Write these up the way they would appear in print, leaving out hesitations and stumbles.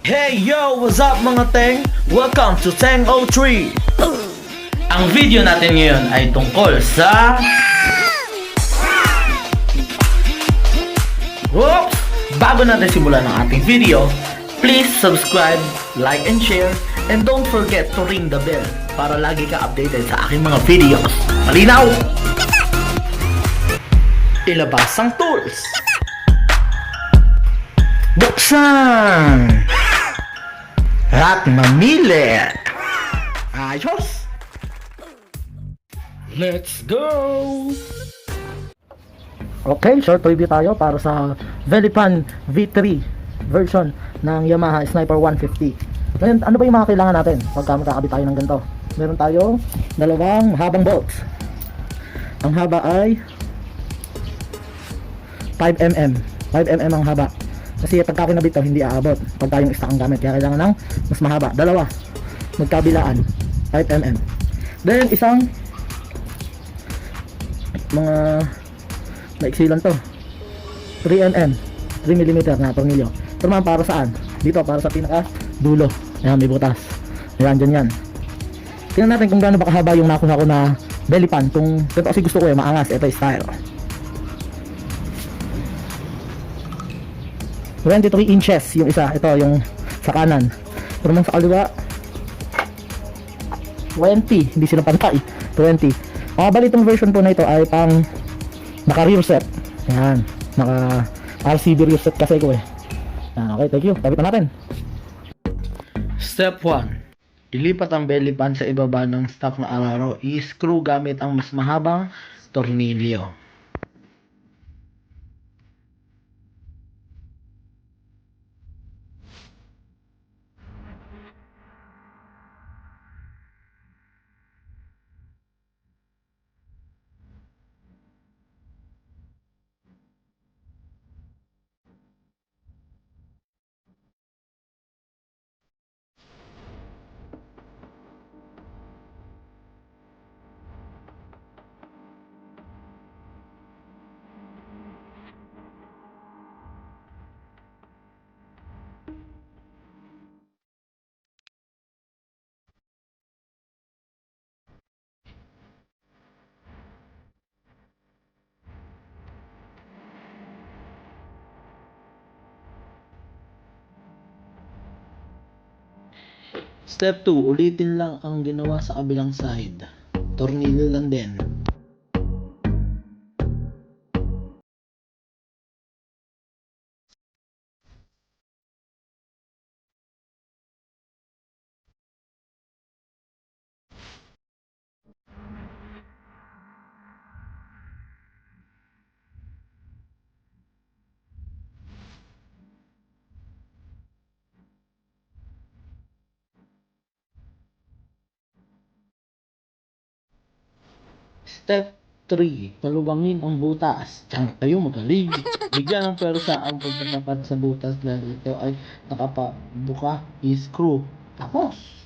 Hey yo! What's up mga Teng? Welcome to Teng 03! Ang video natin ngayon ay tungkol sa... Oops! Bago natin simulan ang ating video, please subscribe, like and share, and don't forget to ring the bell para lagi ka updated sa aking mga videos. Malinaw! Ilabas ang tools! Buksan! At mamili! Ayos! Let's go! Okay, short review tayo para sa Velipan V3 version ng Yamaha Sniper 150. Ngayon, ano ba yung mga kailangan natin pagka magkakabit tayo ng ganito? Meron tayong dalawang mahabang bolts. Ang haba ay 5mm. 5mm ang haba. Kasi pagka kinabit to, hindi aabot pag tayong stock ang gamit. Kaya kailangan ng mas mahaba. Dalawa. Magkabilaan. 5mm. Then, isang mga maiksi lang to. 3mm. 3mm na tornilyo. Ito naman para saan? Dito, para sa pinaka dulo. Ayan, may butas. Ayan, dyan yan. Tingnan natin kung gaano ba kahaba yung nakuha ko na belly pan. Kung ito kasi gusto ko maangas. Ito yung style. 23 inches yung isa. Ito yung sa kanan. Pero naman sa kaliwa 20. Hindi sila pantay. 20. Bali itong version po na ito ay pang naka rear set. Ayan. Naka RCB rear set kasi ko Ayan, okay, thank you. Tapit na natin. Step 1. Ilipat ang belly pan sa ibaba ng stock na araro. I-screw gamit ang mas mahabang tornilyo. Step 2, ulitin lang ang ginawa sa kabilang side. Tornilyo lang din. Step 3, palubangin ang butas. Diyan tayo magaling. Bigyan ng pwersa ang pagkakapat sa butas dahil ito ay nakapabuka i-screw. Tapos,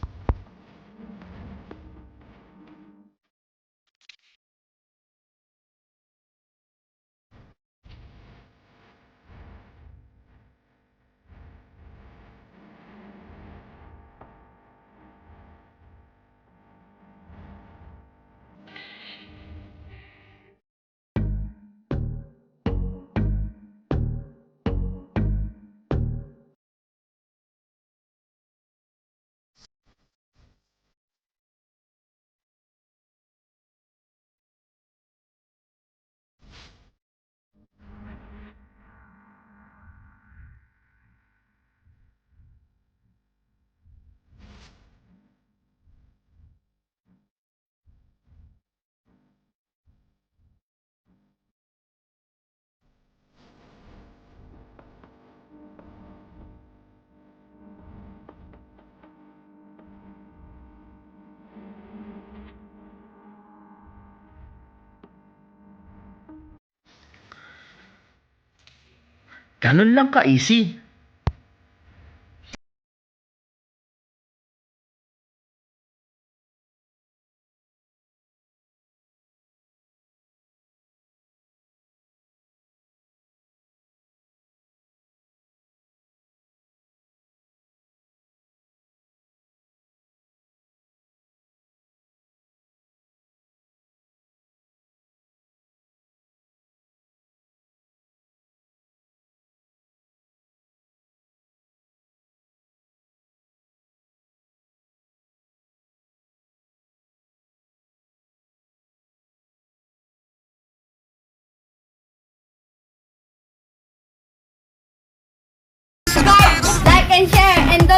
ganun lang ka-easy.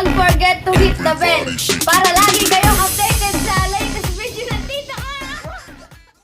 don't forget to hit the bell para lagi kayo